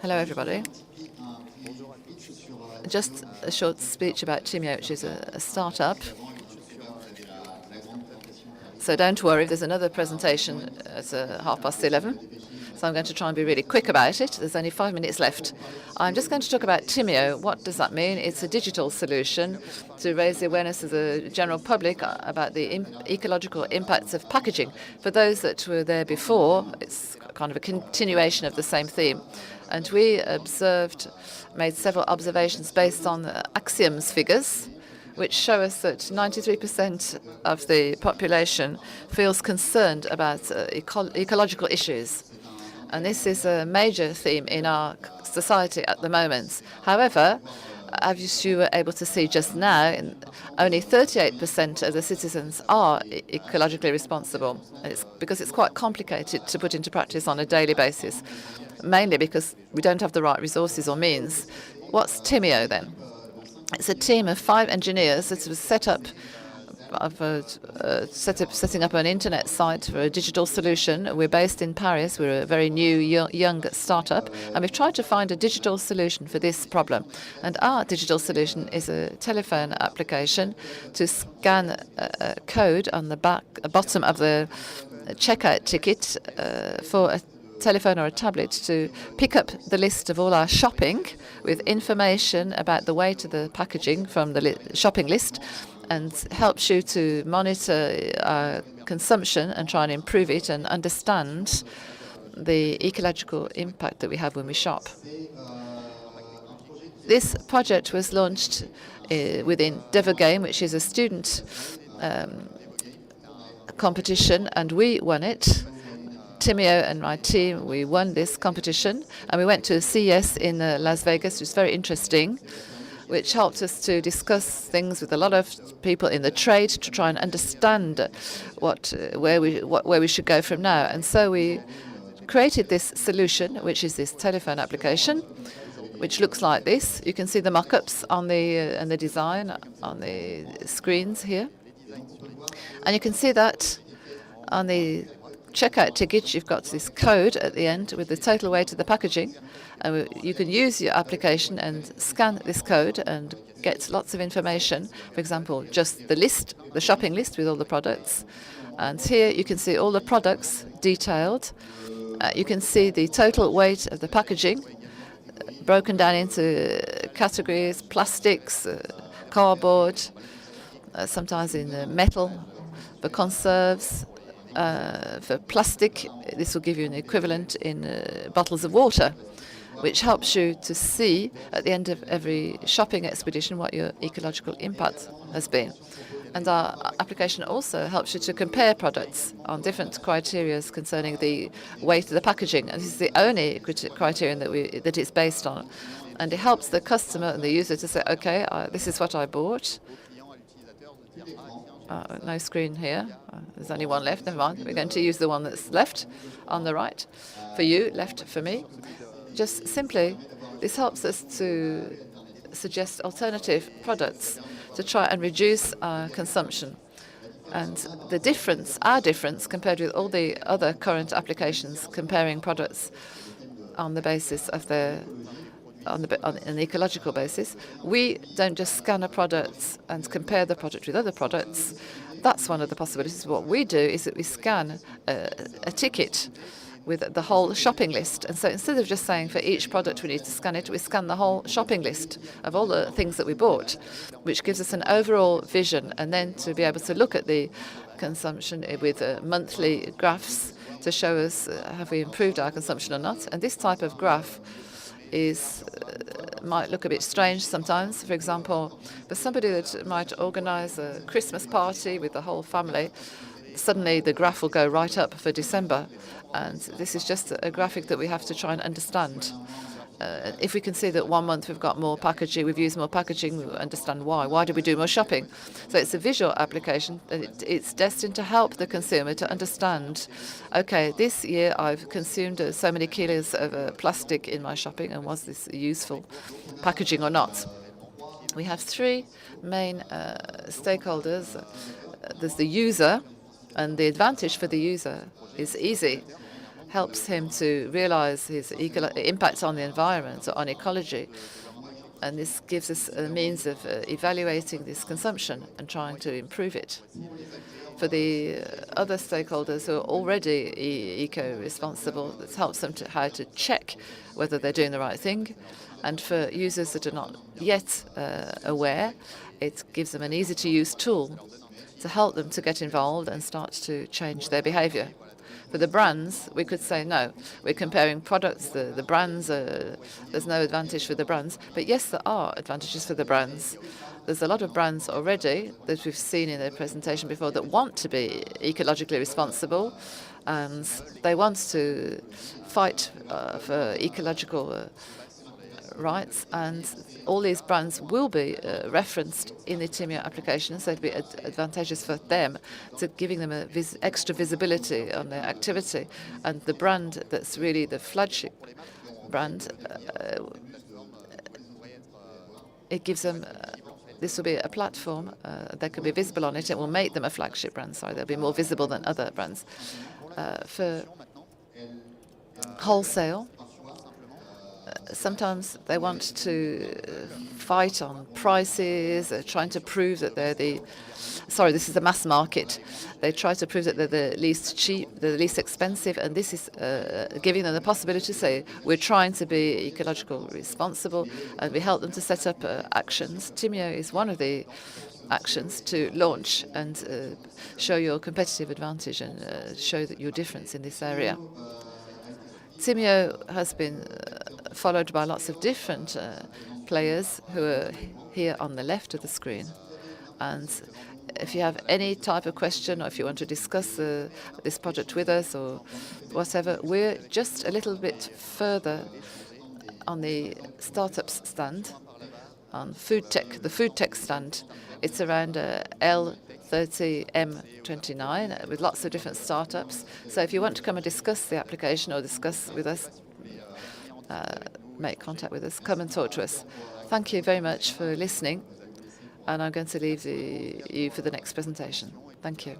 Hello, everybody. Just a short speech about Timeo, which is a startup. So don't worry, there's another presentation at 11:30. So I'm going to try and be really quick about it. There's only 5 minutes left. I'm just going to talk about Timeo. What does that mean? It's a digital solution to raise the awareness of the general public about the ecological impacts of packaging. For those that were there before, it's kind of a continuation of the same theme. And we made several observations based on Axiom's figures, which show us that 93% of the population feels concerned about ecological issues. And this is a major theme in our society at the moment. However, as you were able to see just now, only 38% of the citizens are ecologically responsible. And it's because it's quite complicated to put into practice on a daily basis, mainly because we don't have the right resources or means. What's Timeo then? It's a team of 5 engineers that was setting up an internet site for a digital solution. We're based in Paris. We're a very new, young startup, and we've tried to find a digital solution for this problem. And our digital solution is a telephone application to scan a code on the bottom of the checkout ticket for a telephone or a tablet to pick up the list of all our shopping with information about the weight of the packaging from the shopping list, and helps you to monitor our consumption and try and improve it and understand the ecological impact that we have when we shop. This project was launched within Game, which is a student competition, and we won it. Timeo and my team, we won this competition, and we went to CES in Las Vegas, which was very interesting, which helped us to discuss things with a lot of people in the trade to try and understand where we should go from now. And so we created this solution, which is this telephone application, which looks like this. You can see the mock-ups on the design on the screens here, and you can see that on the checkout ticket, you've got this code at the end with the total weight of the packaging. And you can use your application and scan this code and get lots of information. For example, just the shopping list with all the products. And here you can see all the products detailed. You can see the total weight of the packaging broken down into categories: plastics, cardboard, sometimes in metal, for conserves. For plastic, this will give you an equivalent in bottles of water, which helps you to see at the end of every shopping expedition what your ecological impact has been. And our application also helps you to compare products on different criteria concerning the weight of the packaging. And this is the only criterion that it's based on. And it helps the customer and the user to say, okay, this is what I bought. No screen here. There's only one left. Never mind. We're going to use the one that's left on the right for you, left for me. Just simply, this helps us to suggest alternative products to try and reduce our consumption. And the difference, our difference, compared with all the other current applications comparing products on the basis of on an ecological basis, we don't just scan a product and compare the product with other products. That's one of the possibilities. What we do is that we scan a ticket with the whole shopping list. And so instead of just saying for each product we need to scan it, we scan the whole shopping list of all the things that we bought, which gives us an overall vision, and then to be able to look at the consumption with monthly graphs to show us have we improved our consumption or not. And this type of graph might look a bit strange sometimes. For example, for somebody that might organise a Christmas party with the whole family, suddenly the graph will go right up for December. And this is just a graphic that we have to try and understand. If we can see that 1 month we've got more packaging, we've used more packaging, we understand why. Why did we do more shopping? So it's a visual application, and it's destined to help the consumer to understand, okay, this year I've consumed so many kilos of plastic in my shopping, and was this useful packaging or not? We have 3 main stakeholders. There's the user, and the advantage for the user is easy. helps him to realize his impact on the environment or on ecology. And this gives us a means of evaluating this consumption and trying to improve it. For the other stakeholders who are already eco-responsible, it helps them to how to check whether they're doing the right thing. And for users that are not yet aware, it gives them an easy-to-use tool to help them to get involved and start to change their behavior. For the brands, we could say, no, we're comparing products, the brands, there's no advantage for the brands. But yes, there are advantages for the brands. There's a lot of brands already that we've seen in their presentation before that want to be ecologically responsible, and they want to fight for ecological rights, and all these brands will be referenced in the Timeo applications. There'd be advantages for them to giving them extra visibility on their activity, and the brand that's really the flagship brand, it gives them. This will be a platform that can be visible on it. It will make them a flagship brand. Sorry, they'll be more visible than other brands. For wholesale, sometimes they want to fight on prices, trying to prove that they're the. Sorry, this is the mass market. They try to prove that they're the least cheap, the least expensive, and this is giving them the possibility to say, we're trying to be ecological responsible, and we help them to set up actions. Timeo is one of the actions to launch and show your competitive advantage and show that your difference in this area. Timeo has been followed by lots of different players who are here on the left of the screen. And if you have any type of question, or if you want to discuss this project with us or whatever, we're just a little bit further on the startups stand, on food tech, the food tech stand. It's around L30M29 with lots of different startups. So if you want to come and discuss the application or discuss with us, make contact with us, come and talk to us. Thank you very much for listening. And I'm going to leave you for the next presentation. Thank you.